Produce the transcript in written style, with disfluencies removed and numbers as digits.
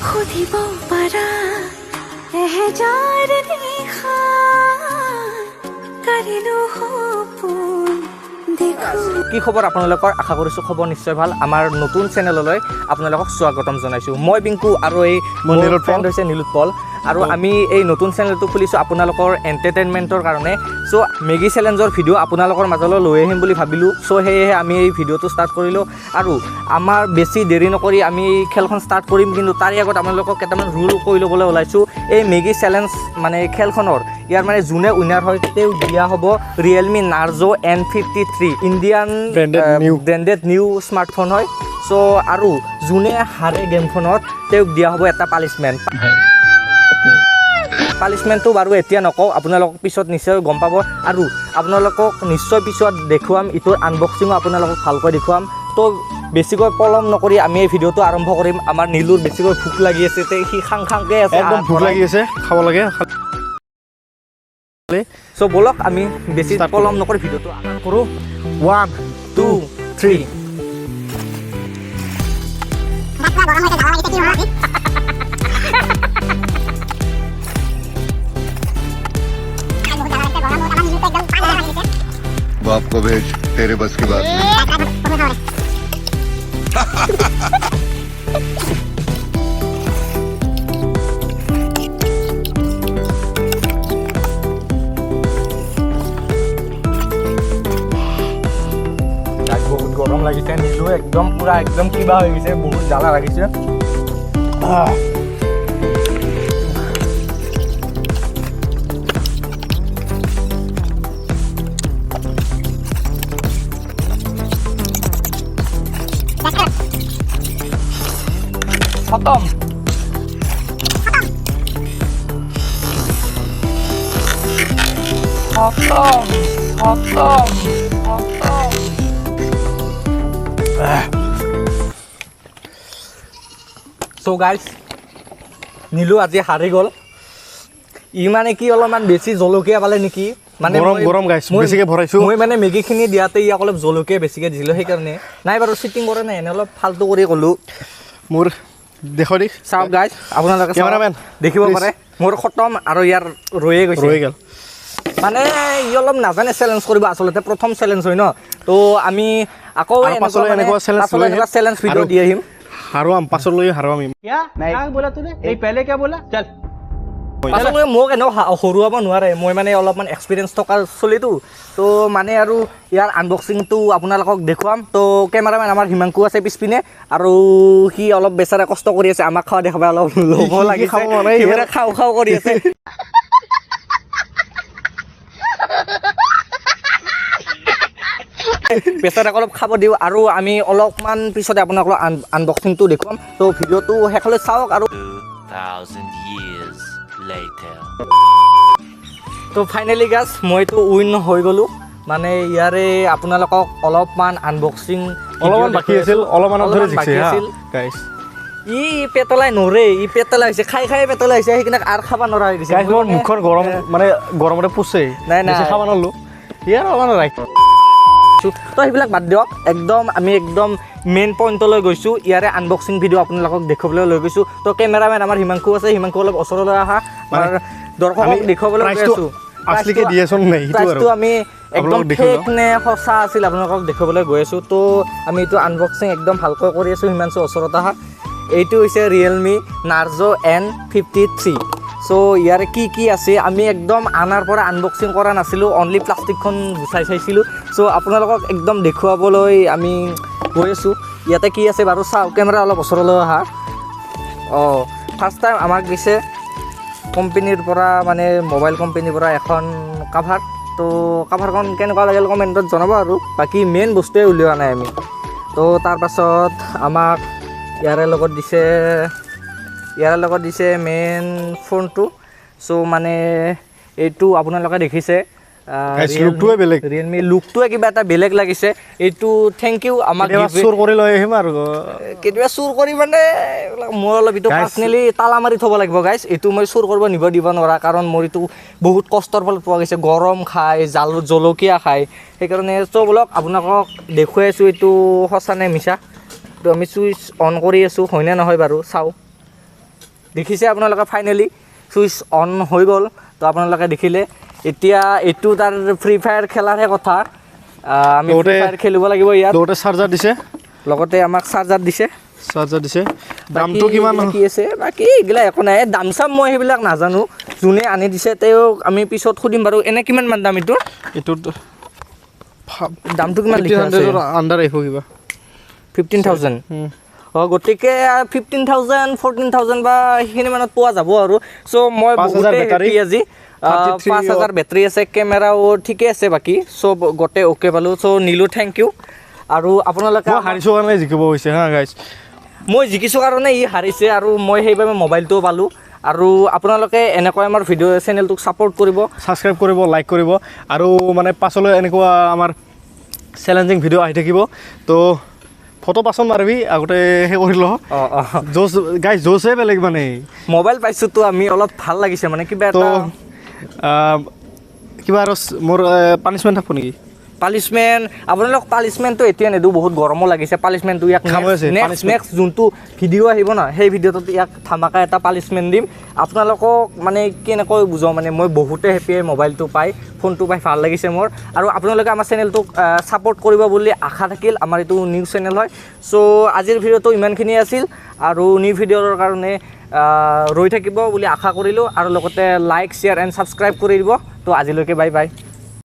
সুধিব পাৰা এহেজাৰ নিশাত কালিলো সপোন দেখো। কি খবৰ আপোনালোকৰ? আশা কৰিছোঁ খবৰ নিশ্চয় ভাল। আমাৰ নতুন চেনেললৈ আপোনালোকক স্বাগতম জনাইছোঁ। মই বিংকু আৰু এই মোৰ ফ্ৰেণ্ড হৈছে নীলোৎপল আৰু আমি এই নতুন চেনেলটো খুলিছোঁ আপোনালোকৰ এণ্টাৰটেইনমেণ্টৰ কাৰণে। চ' মেগী চেলেঞ্জৰ ভিডিঅ' আপোনালোকৰ মাজলৈ লৈ আহিম বুলি ভাবিলোঁ। চ' সেয়েহে আমি এই ভিডিঅ'টো ষ্টাৰ্ট কৰিলোঁ আৰু আমাৰ বেছি দেৰি নকৰি আমি খেলখন ষ্টাৰ্ট কৰিম। কিন্তু তাৰে আগত আপোনালোকক কেইটামান ৰুল কৈ ল'বলৈ ওলাইছোঁ। এই মেগী চেলেঞ্জ মানে খেলখনৰ ইয়াৰ মানে যোনে উইনাৰ হয় তেওঁ দিয়া হ'ব Realme Narzo N53 Indian branded new smartphone হয়। চ' আৰু যোনে হাৰে গেমখনত তেওঁক দিয়া হ'ব এটা পানিছমেণ্টটো বাৰু এতিয়া নকওঁ, আপোনালোকক পিছত নিশ্চয় গম পাব আৰু আপোনালোকক নিশ্চয় পিছত দেখুৱাম। ইটোৰ আনবক্সিঙো আপোনালোকক ভালকৈ দেখুৱাম। তো বেছিকৈ পলম নকৰি আমি এই ভিডিঅ'টো আৰম্ভ কৰিম। আমাৰ নীলুৰ বেছিকৈ ভোক লাগি আছে, সি খাংকৈ আছে, একদম ভোক লাগি আছে, খাব লাগে। চ' ব'লক আমি বেছি পলম নকৰি ভিডিঅ'টো আৰম্ভ কৰোঁ। 1 2 3 बाप को भेज, तेरे बस की बात नहीं। বহুত গৰম লাগিছে, নীলু একদম পুৰা একদম কিবা হৈ গৈছে, বহুত জ্বালা লাগিছে। খতম। So guys, নীলু আজি হাৰি গ'ল। ই মানে কি অলপমান বেছি জলকীয়া পালে নেকি, মানে গৰম গাইছ, বেছিকৈ ভৰাইছোঁ। মই মানে মেগীখিনি দিয়াতে ইয়াক অলপ জলকীয়া বেছিকৈ দিছিলোঁ, সেইকাৰণে নাই বাৰু চিটিং কৰে নাই, এনে অলপ ফাল্টু কৰি ক'লোঁ। মোৰ দেখো দি চাওক গাইজ, আপোনালোকে কেমেৰামেন দেখিব পাৰে মোৰ খতম আৰু ইয়াৰ ৰৈয়ে গৈছে। ৰৈ গ'ল মানে ই অলপ নাজানে চেলেঞ্জ কৰিব, আচলতে প্ৰথম চেলেঞ্জ হয় ন। তো আমি আকৌ এনেকুৱা চেলেঞ্জ ভিডিঅ' দি আহিম। হাৰুৱাম, পাছলৈ হাৰুৱাম। পাছলৈ মোক এনেও হৰুৱাব নোৱাৰে, মই মানে অলপমান এক্সপিৰিয়েঞ্চ থকা চলিতো। তো মানে আৰু ইয়াৰ আনবক্সিংটো আপোনালোকক দেখুৱাম। তো কেমেৰামেন আমাৰ হিমাংকু আছে পিছপিনে, আৰু সি অলপ বেচাৰে কষ্ট কৰি আছে, আমাক খোৱা দেখাব অলপ ল'ব লাগিছে, খাওঁ কৰি আছে। বেচাৰাক অলপ খাব দিওঁ আৰু আমি অলপমান পিছতে আপোনালোকক আনবক্সিংটো দেখুৱাম। তো ভিডিঅ'টো শেষলৈ চাওক। আৰু 2000 years later. তো ফাইনেলি গাছ মইতো উইন হৈ গ'লোঁ। মানে ইয়াৰে আপোনালোকক অলপমান আনবক্সিং অলপমান বাকী আছিল, অলপমানত ধৰি জিকিছে আছিল গাইছ। ই পেটলাই নৰে, ই পেটলাই হৈছে, খাই পেটলাই হৈছে, সেইকাৰণে আৰু খাব নোৱাৰা হৈ গৈছে। গাইছ মোৰ মুখখন গৰম, মানে গৰমতে পুছে, নাই খাব নোৱাৰিলোঁ। ইয়াৰ অলপমান ৰাখ। তো সেইবিলাক বাদ দিয়ক, একদম আমি একদম মেইন পইণ্টলৈ গৈছোঁ। ইয়াৰে আনবক্সিং ভিডিঅ' আপোনালোকক দেখুৱাবলৈ লৈ গৈছোঁ। তো কেমেৰামেন আমাৰ হিমাংকু আছে, হিমাংকু অলপ ওচৰলৈ আহা, আমাৰ দৰ্শকক দেখুৱাবলৈ গৈ আছোঁ। প্ৰাইচটো আমি একদম ফেক নে সঁচা আছিল আপোনালোকক দেখুৱাবলৈ গৈ আছোঁ। তো আমি এইটো আনবক্সিং একদম ভালকৈ কৰি আছোঁ। হিমাংশু ওচৰত আহা। এইটো হৈছে ৰিয়েলমি নাৰ্জো N53। চ' ইয়াৰে কি আছে আমি একদম আনাৰ পৰা আনবক্সিং কৰা নাছিলোঁ, অনলি প্লাষ্টিকখন গুচাই চাইছিলোঁ। চ' আপোনালোকক একদম দেখুৱাবলৈ আমি গৈ আছোঁ। ইয়াতে কি আছে বাৰু চাওঁ, কেমেৰা অলপ ওচৰলৈ অহা। ফাৰ্ষ্ট টাইম আমাক দিছে কোম্পানীৰ পৰা, মানে মোবাইল কোম্পানীৰ পৰা এখন কাভাৰ। তো কাভাৰখন কেনেকুৱা লাগিল কমেণ্টত জনাব। আৰু বাকী মেইন বস্তুৱে উলিওৱা নাই আমি। তো তাৰপাছত আমাক ইয়াৰে লগত দিছে মেইন ফোনটো। চ' মানে এইটো আপোনালোকে দেখিছে ৰিয়েলমি লুকটোৱে কিবা এটা বেলেগ লাগিছে। এইটো থেংক ইউ। আমাক চুৰ কৰি লৈ আহিম আৰু কেতিয়াবা চুৰ কৰি মানে মোৰ অলপ এইটো পাৰ্চনেলি তালা মাৰি থ'ব লাগিব গাইজ। এইটো মই চুৰ কৰিব দিব নোৱাৰা, কাৰণ মোৰ এইটো বহুত কষ্টৰ ফলত পোৱা গৈছে। গৰম খায়, জলকীয়া খায়, সেইকাৰণে চ' ব'লক আপোনালোকক দেখুৱাই আছোঁ এইটো সঁচা নে মিছা। তো আমি চুইচ অন কৰি আছোঁ, হয়নে নহয় বাৰু চাওঁ। দেখিছে আপোনালোকে ফাইনেলি চুইচ অন হৈ গ'ল তো আপোনালোকে দেখিলে এতিয়া এইটো তাৰ ফ্ৰী ফায়াৰ খেলাৰহে কথা আমি ফ্ৰী ফায়াৰ খেলিব লাগিব ইয়াত লগতে চাৰ্জাৰ দিছে লগতে আমাক চাৰ্জাৰ দিছে দামটো কিমান কি আছে বাকী এইগিলা একো নাই দাম চাম মই সেইবিলাক নাজানো যোনে আনি দিছে তেওঁক আমি পিছত সুধিম বাৰু এনে কিমান মান দাম এইটোৰ দামটো কিমান লিখা আছে আণ্ডাৰ আহিব কিবা 15,000 গতিকে 15,000 14,000 বা সেইখিনি মানত পোৱা যাব আৰু চ' মই বহুতে হেপি আজি 5,000 বেটাৰী আছে কেমেৰাও ঠিকে আছে বাকী চব গোটেই অ'কে পালোঁ চ' নীলু থেংক ইউ আৰু আপোনালোকে হাৰিছোঁ কাৰণে জিকিব হৈছে হা গাইজ মই জিকিছোঁ কাৰণে ই হাৰিছে আৰু মই সেইবাবে মোবাইলটোও পালোঁ আৰু আপোনালোকে এনেকৈ আমাৰ ভিডিঅ' চেনেলটোক ছাপোৰ্ট কৰিব ছাবস্ক্ৰাইব কৰিব লাইক কৰিব আৰু মানে পাছলৈ এনেকুৱা আমাৰ চেলেঞ্জিং ভিডিঅ' আহি থাকিব তো ফটো পাছত মাৰিবি আগতে সেই কৰি ল জোচ গাইজ জোচে বেলেগ মানে মোবাইল পাইছোঁতো আমি অলপ ভাল লাগিছে মানে কিবা তো এটা কিবা আৰু মোৰ পানিছমেণ্ট থাকিব নেকি পালিচমেণ্ট আপোনালোক পালিচমেণ্টটো এতিয়া নিদিওঁ বহুত গৰমো লাগিছে পালিচমেণ্টটো ইয়াক নেক্সট যোনটো ভিডিঅ' আহিব ন সেই ভিডিঅ'টোত ইয়াক ধামাকা এটা পালিচমেণ্ট দিম আপোনালোকক মানে কেনেকৈ বুজাওঁ মানে মই বহুতে হেপী মোবাইলটো পাই ফোনটো পাই ভাল লাগিছে মোৰ আৰু আপোনালোকে আমাৰ চেনেলটোক ছাপোৰ্ট কৰিব বুলি আশা থাকিল আমাৰ এইটো নিউজ চেনেল হয় চ' আজিৰ ভিডিঅ'টো ইমানখিনিয়ে আছিল আৰু নিউ ভিডিঅ'ৰ কাৰণে ৰৈ থাকিব বুলি আশা কৰিলোঁ আৰু লগতে লাইক শ্বেয়াৰ এণ্ড ছাবস্ক্ৰাইব কৰি দিব তো আজিলৈকে বাই বাই